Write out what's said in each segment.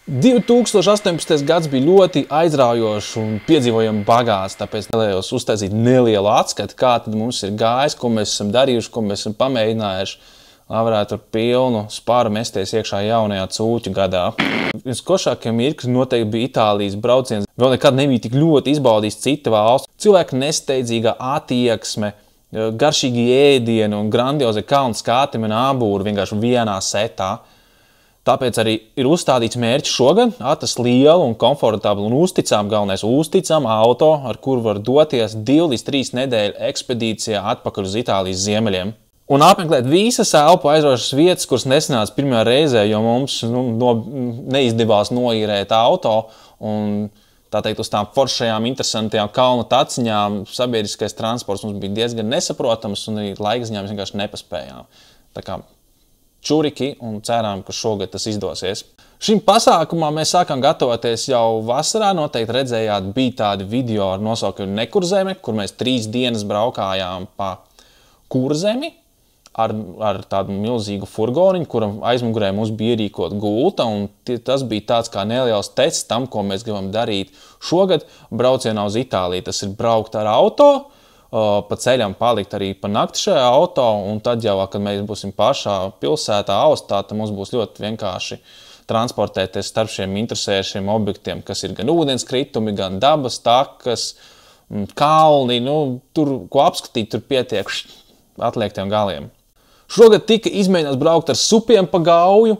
2018. gads bija ļoti aizraujošs un piedzīvojami bagāts, tāpēc vēlējos uztaisīt nelielu atskatu, kā tad mums ir gājis, ko mēs esam darījuši, ko mēs esam pamēģinājuši, lai varētu ar pilnu spāru mesties iekšā jaunajā cūķu gadā. Viens košākajiem mirkļiem noteikti bija Itālijas brauciens. Vēl nekad nebija tik ļoti izbaudījis cita valsts. Cilvēku nesteidzīgā attieksme, garšīgi ēdieni un grandiozi kalnu skātimi un ābūri vienkārši vienā setā. Tāpēc arī ir uzstādīts mērķis šogad atrast lielu un komfortablu un uzticamu auto, ar kuru var doties 2 līdz 3 nedēļu ekspedīcijā atpakaļ uz Itālijas ziemeļiem. Un apmeklēt visas elpu aizraujošas vietas, kuras nesanāca pirmajā reizē, jo mums neizdevās noīrēt auto un tā teikt uz tām foršajām, interesantajām kalnu taciņām sabiedriskais transports mums bija diezgan nesaprotams un arī laika ziņā mēs vienkārši nepaspējām. Tā kā čuriki un cerām, ka šogad tas izdosies. Šim pasākumam mēs sākam gatavoties jau vasarā. Noteikti redzējāt, bija tādi video ar nosaukumu Nekurzeme, kur mēs 3 dienas braukājām pa Kurzemi ar tādu milzīgu furgoniņu, kuram aizmugurē mums bija ierīkot gulta. Un tas bija tāds kā neliels tests tam, ko mēs gribam darīt šogad braucienā uz Itāliju. Tas ir braukt ar auto, pa ceļam palikt arī pa nakti šajā auto, un tad jau, kad mēs būsim pašā pilsētā Austā, tad mums būs ļoti vienkārši transportēties starp šiem interesējušiem objektiem, kas ir gan ūdenskritumi, gan dabas takas, kalni, tur, ko apskatīt, tur pietiek atliektiem galiem. Šogad tika izmēģināts braukt ar supiem pa Gauju,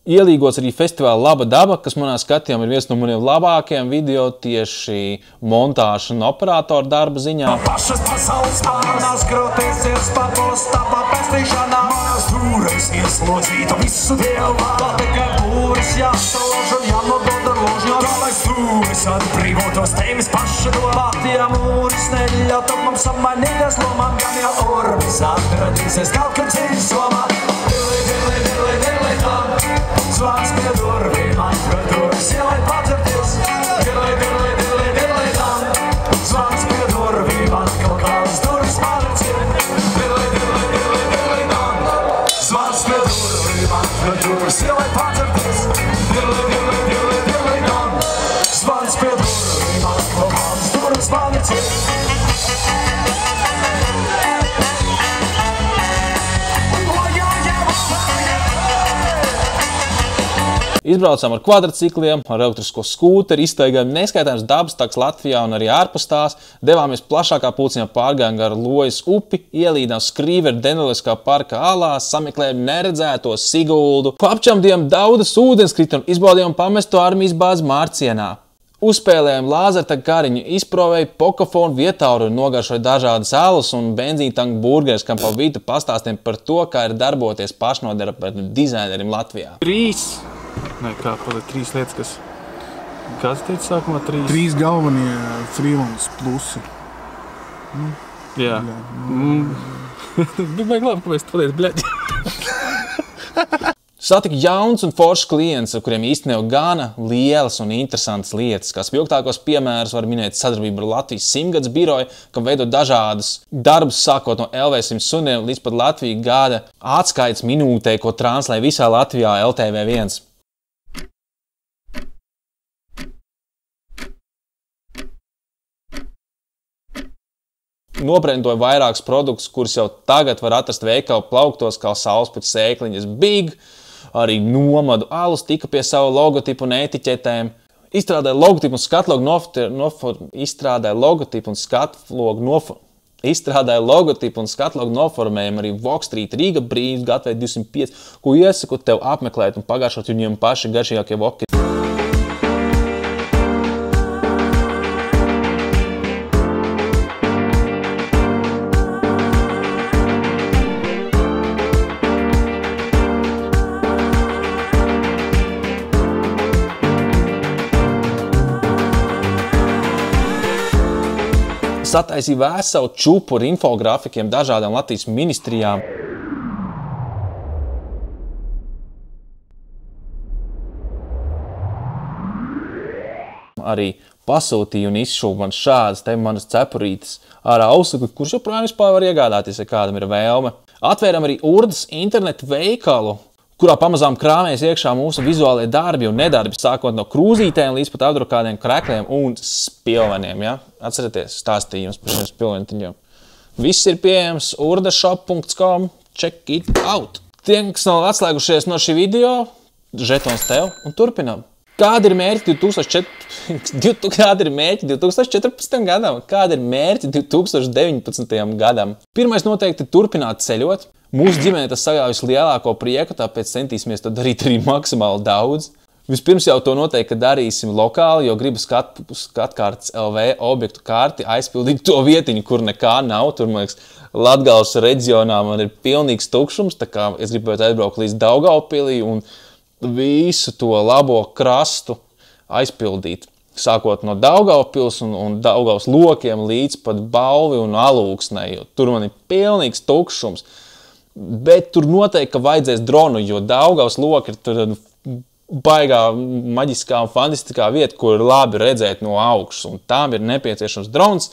ielīgots arī festivāla Laba daba, kas manā skatījumā ir viens no maniem labākajiem video tieši montāžu un operātoru darba ziņā. Pašas pasaules pārnās grotēsies papolas tapā pestīšanā. Manās dūres ieslodzīta visu dievu. Tā tikai būris jāsalož un jānodod ar ložņo. Tā lai stūris atbrīvotos tevis paša domā. Tie mūris neļaut tad mums samainīties lomām. Gan jau orbis atradīsies kaut kad dzīves somā. Dili tam. Zvans pie durvīm, atver durvis, ielai pacerties. Dili tam. Zvans pie durvīm, atkal kādas durvis pārlecien. Dili tam. Zvans pie durvīm, atver durvis, ielai pacerties. Dili tam. Zvans pie durvīm, atkal kādas durvis pārlecien. Izbraucām ar kvadricikliem, ar elektrisko skūteri, izstaigājām neskaitāms dabas takas Latvijā un arī ārpus tās, devāmies plašākā pulciņā pārgājām gar Lojas upi, ielīdām Skrīveru Deneliskā parka alā, sameklējām neredzēto Siguldu, apčamdījām Daudas ūdenskritumu, izbaudījām pamesto armijas bāzi Mārcienā. Uzspēlējām lāzertaku kariņu, izprovēju pokafonu vietāuru un nogaršoju dažādas alus un benzīna tanku burgeris, kam pa vidu pastāstiem par to, kā ir darboties pašnodarbinātam dizainerim Latvijā. 3 lietas, kas teica sākumā 3? 3 galvenie freelance plusi. Jā. Bet vajag labi, ka mēs pateicu, bļaļ. Satika jauns un foršs klients, ar kuriem īstenībā gana lielas un interesantas lietas. Kā spilgtākos piemērus var minēt sadarbību ar Latvijas 100 biroju, kam veido dažādas darbus, sākot no LV100 suniem līdz pat Latvijas gada atskaites minūtē, ko translē visā Latvijā LTV1. Nobrendoja vairākus produktus, kurus jau tagad var atrast veikalu plauktos kā saulespuķu sēkliņas Big, arī nomadu alus tika pie savu logotipu un etiķetēm. Izstrādāja logotipu un skatlogu noformējumu arī Walk Street Riga Brīvs Gatavē 205, ko iesaku tev apmeklēt un pagāšot viņiem paši garšīgākie voki. Sataisīja veselu čupu ar infografikiem dažādām Latvijas ministrijām. Arī pasūtīja un izšūva man šādas te manas cepurītes ar ausugu, kurš joprojām vispār var iegādāties, ja kādam ir vēlme. Atvērām arī Urdas internetu veikalu, kurā pamazām krāmēs iekšā mūsu vizuālie darbi un nedarbi, sākot no krūzītēm līdz pat apdrukādiem krekliem un spilveniem. Ja? Atcerieties stāstījums par šiem spilventiņiem. Viss ir pieejams urdashop.com. Check it out! Tiem, kas nav atslēgušies no šī video, žetons tev un turpinām. Kādi ir mērķi 2014. gadam? Kādi ir mērķi 2019. gadam? Pirmais noteikti turpināt ceļot. Mūsu ģimenē tas sagāja vislielāko prieku, tāpēc centīsimies to darīt arī maksimāli daudz. Vispirms jau to noteikti darīsim lokāli, jo gribu skatkartes LV objektu karti aizpildīt to vietiņu, kur nekā nav. Tur, man liekas, Latgales reģionā man ir pilnīgs tukšums, tā kā es gribētu aizbraukt līdz Daugavpilī un visu to labo krastu aizpildīt. Sākot no Daugavpils un Daugavas lokiem līdz pat Balvi un Alūksnei, jo tur man ir pilnīgs tukšums. Bet tur noteikti vajadzēs dronu, jo Daugavas loki ir tur baigā maģiskā un fantastiskā vieta, kur ir labi redzēt no augšas, un tām ir nepieciešams drons.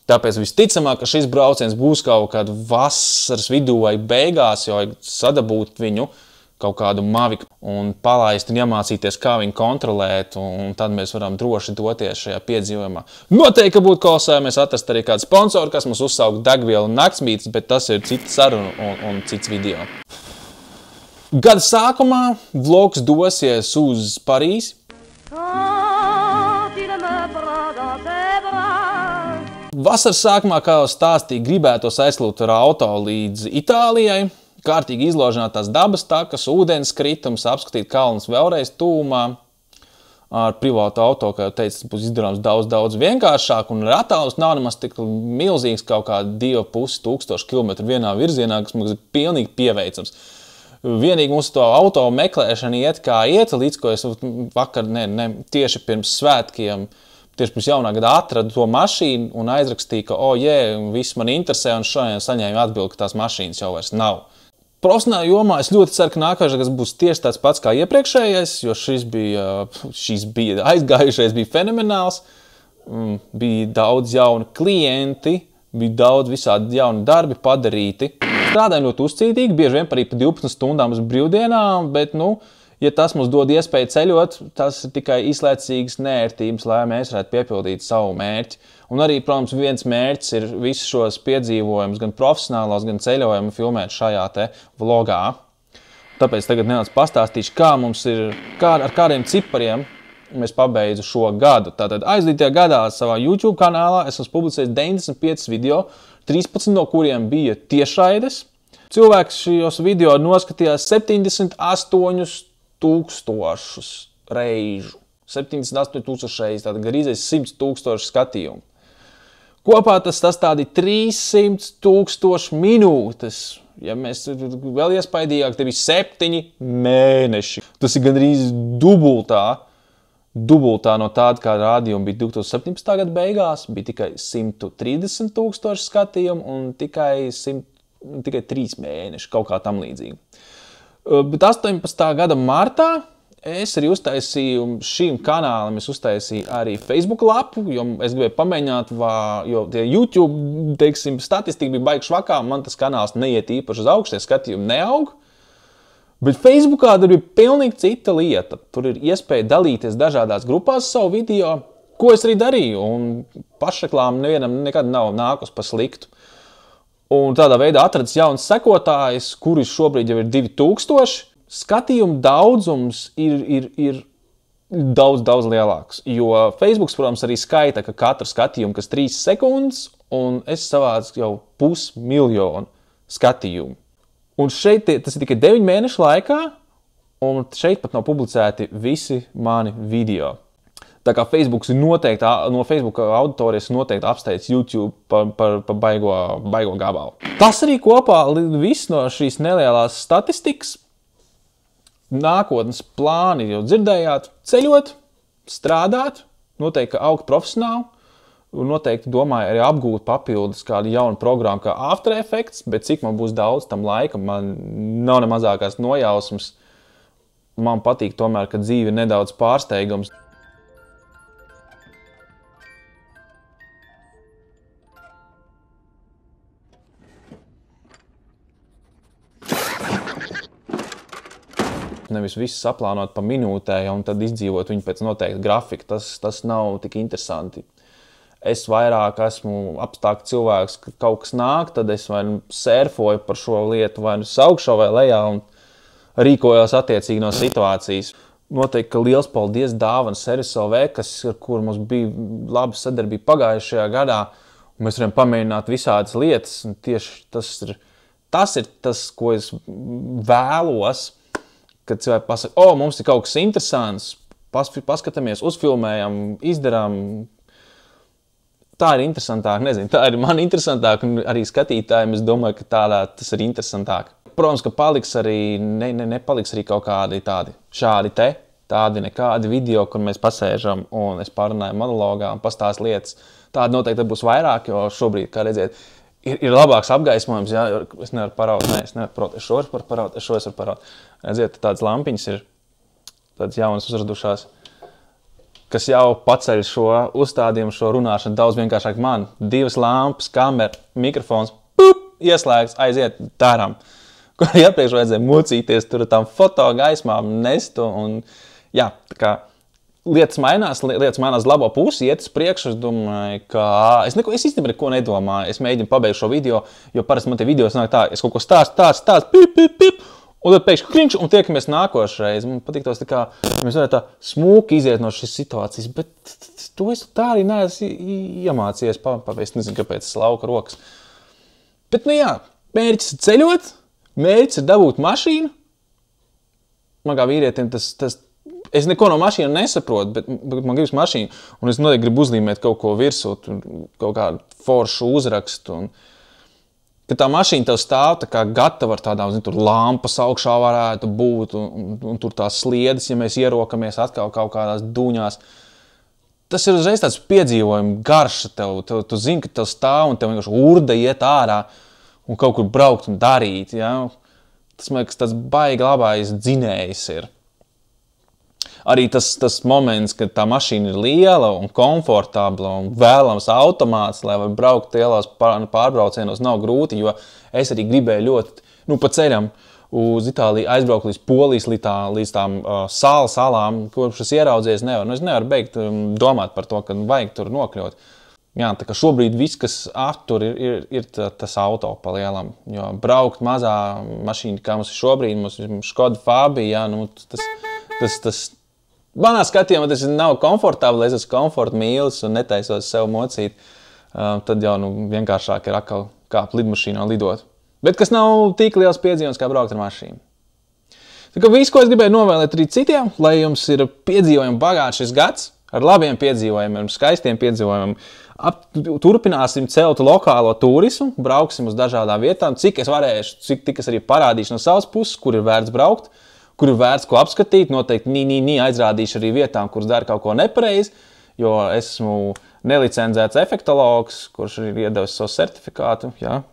Tāpēc visticamāk, ka šis brauciens būs kaut kādu vasaras vidū vai beigās, jo vajag sadabūt viņu kaut kādu maviku un palaist un iemācīties, kā viņu kontrolēt, un tad mēs varam droši doties šajā piedzīvojumā. Noteikti, ka būtu kolosā, ja mēs atrastu arī kādu sponsoru, kas mums uzsaukt degvielu un naktsmītas, bet tas ir cita saruna un cits video. Gada sākumā vlogs dosies uz Parīzi. Vasaras sākumā, kā jau stāstīju, gribētos aizlūt ar auto līdz Itālijai, kārtīgi izložināt tās dabas takas, ūdens kritums, apskatīt kalnus vēlreiz tūmā. Ar privātu auto, kā jau teicu, tas būs izdarāms daudz vienkāršāk, un attālums nav nemaz tik milzīgs, kaut kā 2500 km vienā virzienā, kas mums ir pilnīgi pieveicams. Vienīgi mums to auto meklēšana iet kā iet, līdz ko es vakar, tieši pirms svētkiem, tieši pirms jaunā gada atradu to mašīnu un aizrakstīju, ka, viss man interesē, un šodien saņēmu atbildi, ka tās mašīnas jau vairs nav. Profesionālā jomā es ļoti ceru, ka nākamais gads būs tieši tāds pats kā iepriekšējais, jo šis bija aizgājušais, bija fenomenāls, bija daudz jauni klienti, bija daudz visādi jauni darbi padarīti. Strādājam ļoti uzcītīgi, bieži vien arī pa 12 stundām uz brīvdienām, bet, ja tas mums dod iespēju ceļot, tas ir tikai izlaicīgas neērtības, lai mēs varētu piepildīt savu mērķi. Un arī, protams, viens mērķis ir visus šos piedzīvojumus, gan profesionālos, gan ceļojumu filmēt šajā te vlogā. Tāpēc tagad nedaudz pastāstīšu, kā mums ir, ar kādiem cipariem mēs pabeidzu šo gadu. Tātad aizvadītajā gadā savā YouTube kanālā esmu publicējis 95 video, 13 no kuriem bija tiešraides. Cilvēks šajos video noskatījās 78 000 reižu. 78 000 reizes, tātad garīzais 100 000 skatījumu. Kopā tas sastādīja 300 000 minūtes. Ja mēs vēl iespaidījāk, te bija 7 mēneši. Tas ir gandrīz dubultā no tāda, kā rādījuma bija 2017. gada beigās, bija tikai 130 000 skatījumu un tikai 3 mēneši, kaut kā tam līdzīgi. Bet 18. gada martā es arī uztaisīju šīm kanālam, es uztaisīju arī Facebook lapu, jo es gribēju pamēģināt, jo YouTube, teiksim, statistika bija baigi švakā, man tas kanāls neiet īpaši uz augšu, tie skatījumi neaug. Bet Facebookā tur bija pilnīgi cita lieta. Tur ir iespēja dalīties dažādās grupās savu video, ko es arī darīju, un pašreklāma nevienam nekad nav nākus pa sliktu. Un tādā veidā atradis jauns sekotājs, kuris šobrīd jau ir 2000. Skatījumu daudzums ir daudz lielāks, jo Facebooks, protams, arī skaita, ka katru skatījumu, kas 3 sekundes, un es savācu jau 500 000 skatījumu. Un šeit tas ir tikai 9 mēnešu laikā, un šeit pat nav publicēti visi mani video. Tā kā Facebooks ir noteikti, no Facebooka auditorijas noteikti apsteidz YouTube par baigo gabalu. Tas arī kopā viss no šīs nelielās statistikas. Nākotnes plāni jau dzirdējāt, ceļot, strādāt, noteikti augt profesionāli, un noteikti domāju arī apgūt papildus kādu jaunu programmu kā After Effects, bet cik man būs daudz tam laika, man nav ne mazākās nojausmas. Man patīk tomēr, ka dzīve ir nedaudz pārsteigums. nevis visu saplānot pa minūtē un tad izdzīvot viņu pēc noteikta grafika. Tas nav tik interesanti. Es vairāk esmu apstākļu cilvēks, ka kaut kas nāk, tad es vai surfoju par šo lietu, vai augšā vai lejā un rīkojos attiecīgi no situācijas. Noteikti, ka liels paldies Dāvana Servis LV, ar kuru mums bija laba sadarbība pagājušajā gadā. Un mēs varam pamēģināt visādas lietas. Un tieši tas ir tas, ko es vēlos, kad cilvēki pasaka, mums ir kaut kas interesants, paskatāmies, uzfilmējam, izdarām. Tā ir interesantāk, nezinu, tā ir man interesantāk, un arī skatītājiem es domāju, ka tas ir interesantāk. Protams, ka paliks arī, nepaliks arī kaut kādi tādi nekādi video, kur mēs pasēžam un es pārunāju monologā un pastāstu lietas. Tādi noteikti būs vairāk, jo šobrīd, kā redziet, ir labāks apgaismojums, ja? Es nevaru paraut, es šo varu paraut. Redziet, tādas lampiņas ir, tādas jaunas uzradušās, kas jau paceļ šo uzstādījumu, šo runāšanu daudz vienkāršāk man. 2 lampas, kamera, mikrofons, ieslēgts, aiziet, darām. Kur iepriekš vajadzēja mocīties, tur tām fotogaismām nestu. Un, jā, tā kā lietas mainās labo pusi, iet uz priekšu. Es domāju, ka es īstenībā neko nedomāju. Es mēģinu pabeigt šo video, jo parasti man tie video sanāk tā, es kaut ko stāstu, pip. Un tad pēkšņi kriņš un tiekamies nākošreiz. Man patīktos tā kā, mēs varētu tā smūki iziet no šīs situācijas, bet to es tā arī neesmu iemācījies paveikt. Nezinu, kāpēc es lauka rokas. Bet, mērķis ir ceļot, mērķis ir dabūt mašīnu. Man kā vīrietim es neko no mašīnu nesaprotu, bet man gribas mašīnu. Un es noteikti gribu uzlīmēt kaut ko virsū, kaut kādu foršu uzrakstu. Ka tā mašīna tev stāv tā kā gatava ar tādām, tur lampas augšā varētu būt, un tur tās sliedes, ja mēs ierokamies atkal kaut kādās duņās. Tas ir uzreiz tāds piedzīvojums garša tev. Tu zini, ka tev stāv un tev vienkārši urda iet ārā un kaut kur braukt un darīt. Ja? Tas, man liekas, tas baigi labais dzinējs ir. Arī tas moments, kad tā mašīna ir liela un komfortabla un vēlams automāts, lai var braukt lielos pārbraucienos, nav grūti, jo es arī gribēju ļoti, pa ceļam uz Itāliju aizbraukt līdz Polijas, līdz tām salām, kurš es ieraudzīju, es nevaru beigt domāt par to, ka vajag tur nokļūt. Jā, tā kā šobrīd viss, kas aptur, ir tas auto pa lielam, jo braukt mazā mašīna, kā mums ir šobrīd, mums ir Škoda Fabija, tas manā skatījumā tas nav komfortabli, es esmu komforta mīlis un netaisos sev mocīt, tad jau vienkāršāk ir atkal kāpt lidmašīnā lidot. Bet kas nav tik liels piedzīvums, kā braukt ar mašīnu. Tā kā viss, ko es gribēju novēlēt arī citiem, lai jums ir piedzīvojumi bagāts šis gads, ar labiem piedzīvojumiem, skaistiem piedzīvojumiem. Turpināsim celt lokālo turismu, brauksim uz dažādām vietām, cik es varēšu, cik es arī parādīšu no savas puses, kur ir vērts braukt, kur ir vērts ko apskatīt, noteikti aizrādīšu arī vietām, kuras dara kaut ko nepareizi, jo esmu nelicenzēts efektologs, kurš ir iedevis savu certifikātu. Jā,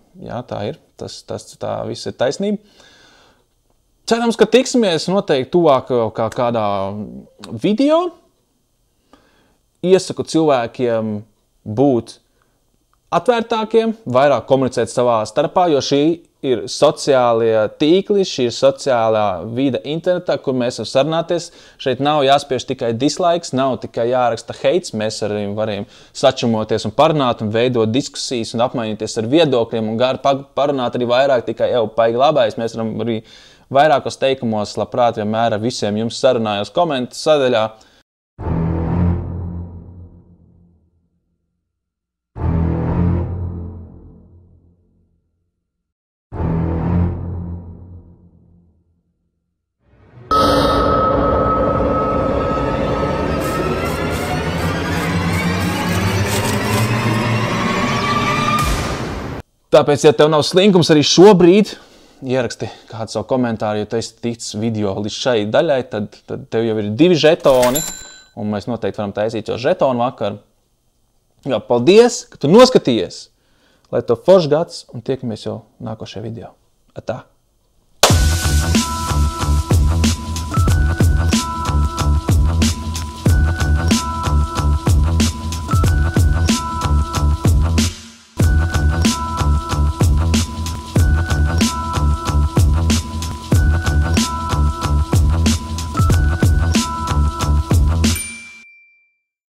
tā ir. Tā viss ir taisnība. Cerams, ka tiksimies noteikti tuvāk kādā video. Iesaku cilvēkiem būt atvērtākiem, vairāk komunicēt savā starpā, jo šī ir sociālie tīkli, šī ir sociālā vide internetā, kur mēs varam sarunāties. Šeit nav jāspiež tikai dislikes, nav tikai jāraksta heits, mēs arī varam sačumoties un parunāt un veidot diskusijas un apmainīties ar viedokļiem un parunāt arī vairāk tikai paigi labais. Mēs varam arī vairākos teikumos labprāt vienmēr ar visiem jums sarunājos komentu sadaļā. Tāpēc, ja tev nav slinkums arī šobrīd, ieraksti kādu savu komentāru, ja tu esi ticis video līdz šai daļai, tad tev jau ir 2 žetoni, un mēs noteikti varam taisīt jau žetonu vakaru. Jā, paldies, ka tu noskatījies, lai tev foršs gads, un tiekamies jau nākošajā video. Atā!